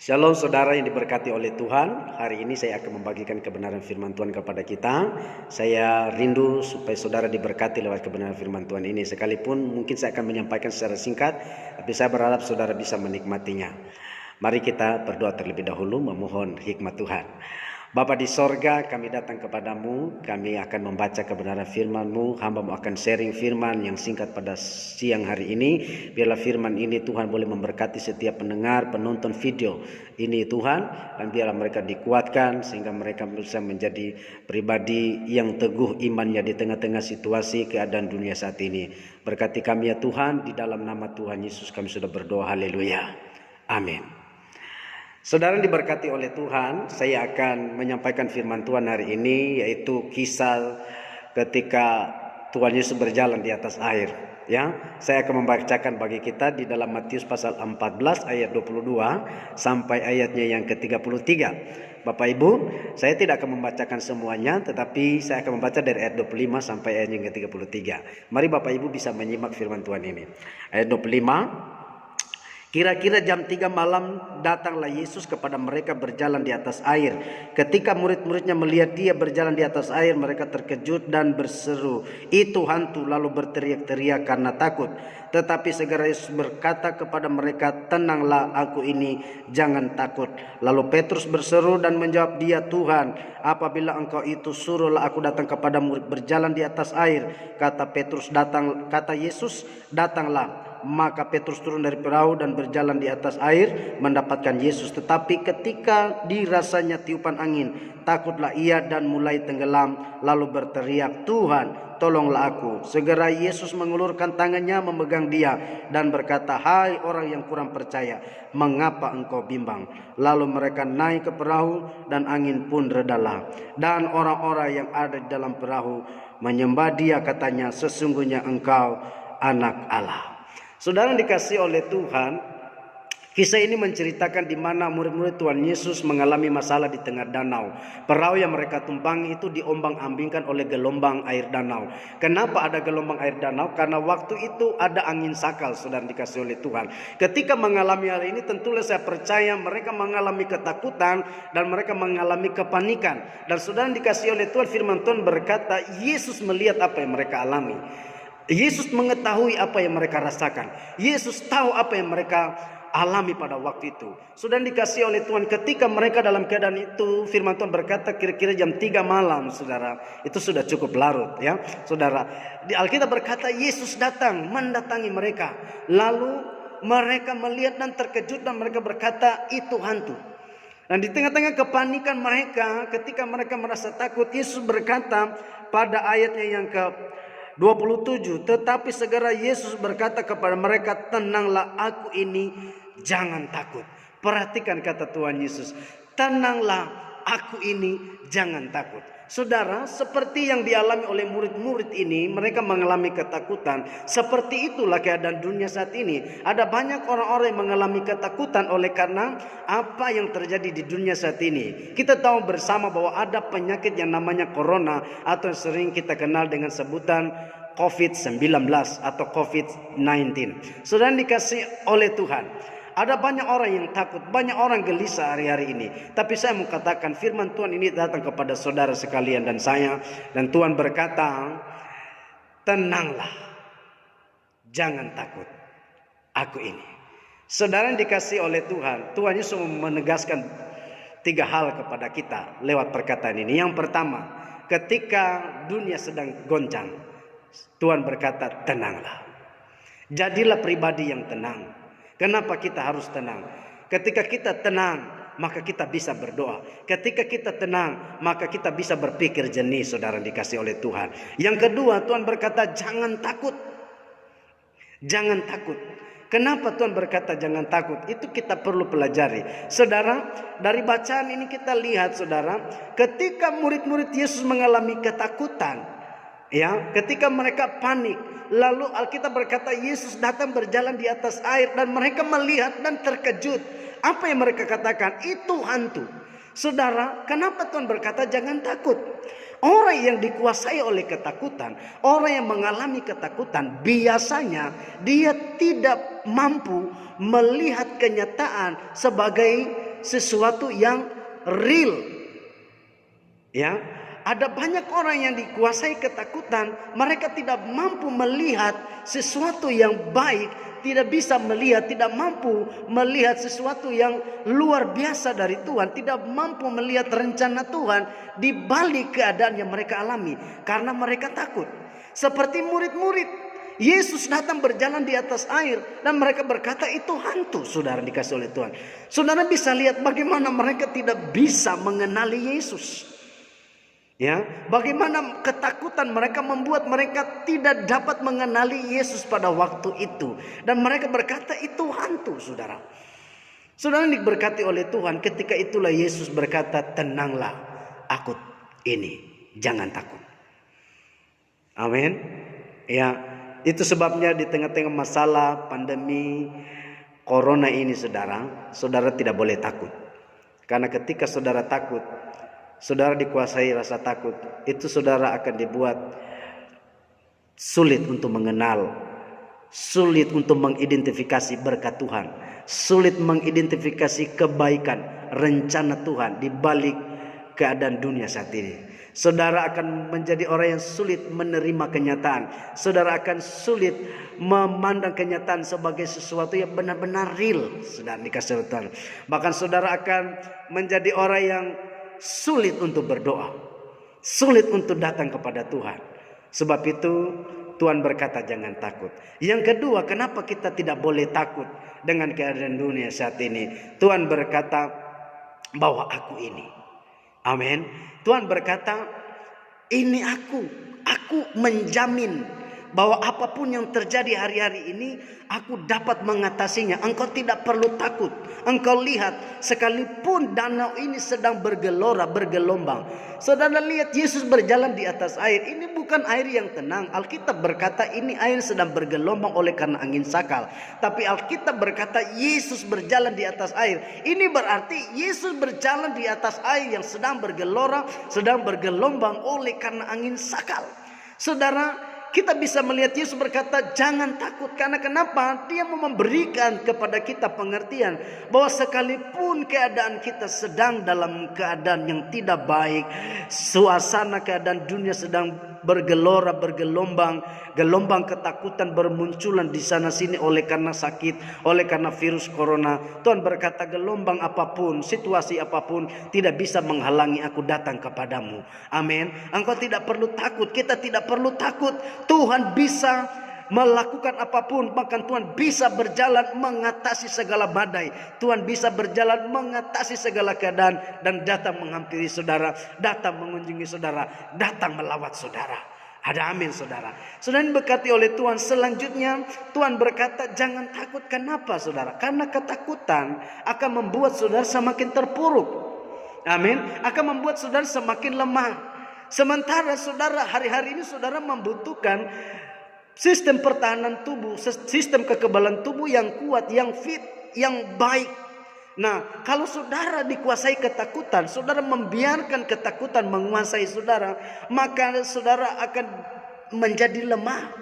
Shalom saudara yang diberkati oleh Tuhan. Hari ini saya akan membagikan kebenaran firman Tuhan kepada kita. Saya rindu supaya saudara diberkati lewat kebenaran firman Tuhan ini. Sekalipun mungkin saya akan menyampaikan secara singkat, tapi saya berharap saudara bisa menikmatinya. Mari kita berdoa terlebih dahulu memohon hikmat Tuhan. Bapa di sorga, kami datang kepadamu, kami akan membaca kebenaran firman-Mu, hamba-Mu akan sharing firman yang singkat pada siang hari ini. Biarlah firman ini Tuhan boleh memberkati setiap pendengar, penonton video ini Tuhan, dan biarlah mereka dikuatkan sehingga mereka bisa menjadi pribadi yang teguh imannya di tengah-tengah situasi keadaan dunia saat ini. Berkati kami ya Tuhan, di dalam nama Tuhan Yesus kami sudah berdoa, haleluya, amin. Saudara diberkati oleh Tuhan, saya akan menyampaikan firman Tuhan hari ini, yaitu kisah ketika Tuhan Yesus berjalan di atas air. Ya, saya akan membacakan bagi kita di dalam Matius pasal 14 ayat 22 sampai ayatnya yang ke-33. Bapak Ibu, saya tidak akan membacakan semuanya, tetapi saya akan membaca dari ayat 25 sampai ayat yang ke-33. Mari Bapak Ibu bisa menyimak firman Tuhan ini. Ayat 25. Kira-kira jam 3 malam datanglah Yesus kepada mereka berjalan di atas air. Ketika murid-muridnya melihat dia berjalan di atas air, mereka terkejut dan berseru, "Itu hantu!" lalu berteriak-teriak karena takut. Tetapi segera Yesus berkata kepada mereka, "Tenanglah, aku ini, jangan takut." Lalu Petrus berseru dan menjawab dia, "Tuhan, apabila engkau itu, suruhlah aku datang kepadamu berjalan di atas air." Kata Yesus, "Datanglah." Maka Petrus turun dari perahu dan berjalan di atas air mendapatkan Yesus. Tetapi ketika dirasanya tiupan angin, takutlah ia dan mulai tenggelam, lalu berteriak, "Tuhan, tolonglah aku." Segera Yesus mengulurkan tangannya memegang dia dan berkata, "Hai orang yang kurang percaya, mengapa engkau bimbang?" Lalu mereka naik ke perahu dan angin pun redalah. Dan orang-orang yang ada di dalam perahu menyembah dia, katanya, "Sesungguhnya engkau anak Allah." Saudara yang dikasihi oleh Tuhan, kisah ini menceritakan di mana murid-murid Tuhan Yesus mengalami masalah di tengah danau. Perahu yang mereka tumpangi itu diombang-ambingkan oleh gelombang air danau. Kenapa ada gelombang air danau? Karena waktu itu ada angin sakal, saudara dikasihi oleh Tuhan. Ketika mengalami hal ini, tentulah saya percaya mereka mengalami ketakutan dan mereka mengalami kepanikan. Dan saudara dikasihi oleh Tuhan, firman Tuhan berkata, Yesus melihat apa yang mereka alami. Yesus mengetahui apa yang mereka rasakan. Yesus tahu apa yang mereka alami pada waktu itu. Sudah dikasihi oleh Tuhan, ketika mereka dalam keadaan itu, firman Tuhan berkata kira-kira jam 3 malam, saudara. Itu sudah cukup larut ya, saudara. Di Alkitab berkata Yesus datang mendatangi mereka. Lalu mereka melihat dan terkejut dan mereka berkata, "Itu hantu." Dan di tengah-tengah kepanikan mereka, ketika mereka merasa takut, Yesus berkata pada ayatnya yang ke-27, tetapi segera Yesus berkata kepada mereka, "Tenanglah, aku ini, jangan takut." Perhatikan kata Tuhan Yesus, "Tenanglah, aku ini, jangan takut." Saudara, seperti yang dialami oleh murid-murid ini, mereka mengalami ketakutan. Seperti itulah keadaan dunia saat ini. Ada banyak orang-orang yang mengalami ketakutan oleh karena apa yang terjadi di dunia saat ini. Kita tahu bersama bahwa ada penyakit yang namanya corona, atau yang sering kita kenal dengan sebutan COVID-19 atau COVID-19. Saudara dikasih oleh Tuhan, ada banyak orang yang takut, banyak orang gelisah hari-hari ini. Tapi saya mau katakan firman Tuhan ini datang kepada saudara sekalian dan saya. Dan Tuhan berkata, "Tenanglah, jangan takut, aku ini." Saudara yang dikasih oleh Tuhan, Tuhan Yesus menegaskan 3 hal kepada kita lewat perkataan ini. Yang pertama, ketika dunia sedang goncang, Tuhan berkata, "Tenanglah." Jadilah pribadi yang tenang. Kenapa kita harus tenang? Ketika kita tenang, maka kita bisa berdoa. Ketika kita tenang, maka kita bisa berpikir jernih, saudara dikasih oleh Tuhan. Yang kedua, Tuhan berkata, "Jangan takut." Jangan takut. Kenapa Tuhan berkata jangan takut? Itu kita perlu pelajari. Saudara, dari bacaan ini kita lihat, saudara, ketika murid-murid Yesus mengalami ketakutan, ya, ketika mereka panik, lalu Alkitab berkata Yesus datang berjalan di atas air dan mereka melihat dan terkejut. Apa yang mereka katakan? "Itu hantu." Saudara, kenapa Tuhan berkata jangan takut? Orang yang dikuasai oleh ketakutan, orang yang mengalami ketakutan, biasanya dia tidak mampu melihat kenyataan sebagai sesuatu yang real. Ya, ada banyak orang yang dikuasai ketakutan, mereka tidak mampu melihat sesuatu yang baik, tidak bisa melihat, tidak mampu melihat sesuatu yang luar biasa dari Tuhan, tidak mampu melihat rencana Tuhan di balik keadaan yang mereka alami karena mereka takut. Seperti murid-murid, Yesus datang berjalan di atas air dan mereka berkata itu hantu, saudara, dikasih oleh Tuhan. Saudara bisa lihat bagaimana mereka tidak bisa mengenali Yesus. Ya, bagaimana ketakutan mereka membuat mereka tidak dapat mengenali Yesus pada waktu itu, dan mereka berkata itu hantu, saudara. Saudara diberkati oleh Tuhan, ketika itulah Yesus berkata, tenanglah, aku ini, jangan takut. Amin. Ya, itu sebabnya di tengah-tengah masalah pandemi corona ini, saudara tidak boleh takut. Karena ketika saudara takut, saudara dikuasai rasa takut, itu saudara akan dibuat sulit untuk mengenal, sulit untuk mengidentifikasi berkat Tuhan, sulit mengidentifikasi kebaikan, rencana Tuhan di balik keadaan dunia saat ini. Saudara akan menjadi orang yang sulit menerima kenyataan. Saudara akan sulit memandang kenyataan sebagai sesuatu yang benar-benar real. Saudara dikasih Tuhan. Bahkan saudara akan menjadi orang yang sulit untuk berdoa, sulit untuk datang kepada Tuhan. Sebab itu Tuhan berkata jangan takut. Yang kedua, kenapa kita tidak boleh takut dengan keadaan dunia saat ini? Tuhan berkata bahwa aku ini. Amin. Tuhan berkata ini aku menjamin bahwa apapun yang terjadi hari-hari ini, aku dapat mengatasinya. Engkau tidak perlu takut. Engkau lihat, sekalipun danau ini sedang bergelombang. Saudara lihat Yesus berjalan di atas air. Ini bukan air yang tenang. Alkitab berkata ini air sedang bergelombang oleh karena angin sakal. Tapi Alkitab berkata Yesus berjalan di atas air. Ini berarti Yesus berjalan di atas air yang sedang bergelombang oleh karena angin sakal. Saudara, kita bisa melihat Yesus berkata jangan takut. Karena kenapa? Dia mau memberikan kepada kita pengertian bahwa sekalipun keadaan kita sedang dalam keadaan yang tidak baik, suasana keadaan dunia sedang bergelombang, gelombang ketakutan bermunculan di sana sini oleh karena sakit, oleh karena virus corona. Tuhan berkata gelombang apapun, situasi apapun tidak bisa menghalangi aku datang kepadamu. Amin. Engkau tidak perlu takut, kita tidak perlu takut. Tuhan bisa melakukan apapun, bahkan Tuhan bisa berjalan mengatasi segala badai. Tuhan bisa berjalan mengatasi segala keadaan dan datang menghampiri saudara, datang mengunjungi saudara, datang melawat saudara. Ada amin, saudara. Saudara diberkati oleh Tuhan. Selanjutnya Tuhan berkata jangan takut. Kenapa, saudara? Karena ketakutan akan membuat saudara semakin terpuruk. Amin. Akan membuat saudara semakin lemah. Sementara saudara hari-hari ini saudara membutuhkan sistem pertahanan tubuh, sistem kekebalan tubuh yang kuat, yang fit, yang baik. Nah, kalau saudara dikuasai ketakutan, saudara membiarkan ketakutan menguasai saudara, maka saudara akan menjadi lemah.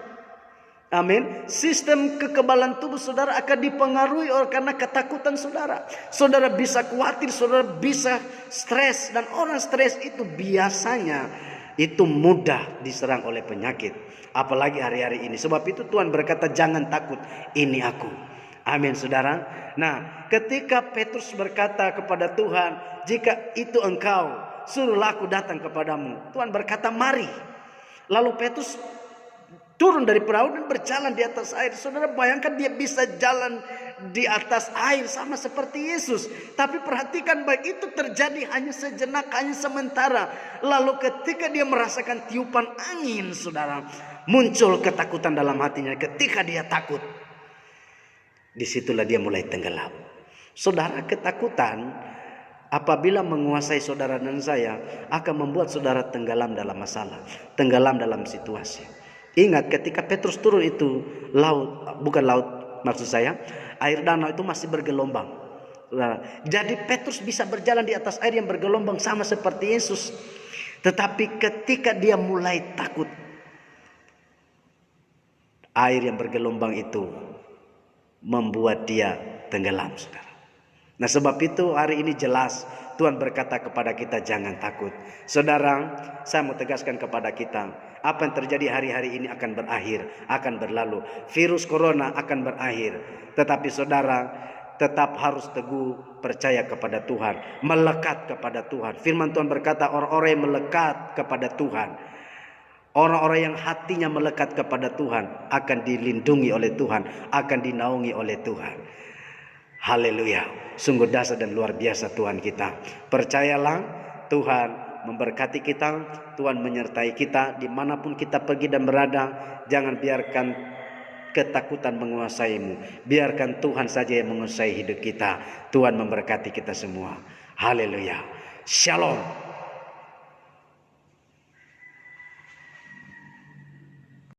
Amin. Sistem kekebalan tubuh saudara akan dipengaruhi oleh karena ketakutan saudara. Saudara bisa khawatir, saudara bisa stres, dan orang stres itu biasanya itu mudah diserang oleh penyakit, apalagi hari-hari ini. Sebab itu Tuhan berkata jangan takut, ini aku. Amin, saudara. Nah, ketika Petrus berkata kepada Tuhan, jika itu engkau, suruhlah aku datang kepadamu. Tuhan berkata mari. Lalu Petrus turun dari perahu dan berjalan di atas air. Saudara bayangkan dia bisa jalan di atas air sama seperti Yesus. Tapi perhatikan baik, itu terjadi hanya sejenak, hanya sementara. Lalu ketika dia merasakan tiupan angin, saudara, muncul ketakutan dalam hatinya. Ketika dia takut, disitulah dia mulai tenggelam. Saudara, ketakutan apabila menguasai saudara dan saya akan membuat saudara tenggelam dalam masalah, tenggelam dalam situasi. Ingat ketika Petrus turun itu air danau itu masih bergelombang. Jadi Petrus bisa berjalan di atas air yang bergelombang sama seperti Yesus. Tetapi ketika dia mulai takut, air yang bergelombang itu membuat dia tenggelam, saudara. Nah sebab itu hari ini jelas Tuhan berkata kepada kita jangan takut. Saudara, saya mau tegaskan kepada kita, apa yang terjadi hari-hari ini akan berakhir, akan berlalu. Virus corona akan berakhir. Tetapi saudara, tetap harus teguh percaya kepada Tuhan, melekat kepada Tuhan. Firman Tuhan berkata orang-orang yang melekat kepada Tuhan, orang-orang yang hatinya melekat kepada Tuhan akan dilindungi oleh Tuhan, akan dinaungi oleh Tuhan. Haleluya. Sungguh dahsyat dan luar biasa Tuhan kita. Percayalah, Tuhan memberkati kita, Tuhan menyertai kita dimanapun kita pergi dan berada. Jangan biarkan ketakutan menguasaimu. Biarkan Tuhan saja yang menguasai hidup kita. Tuhan memberkati kita semua. Haleluya. Shalom.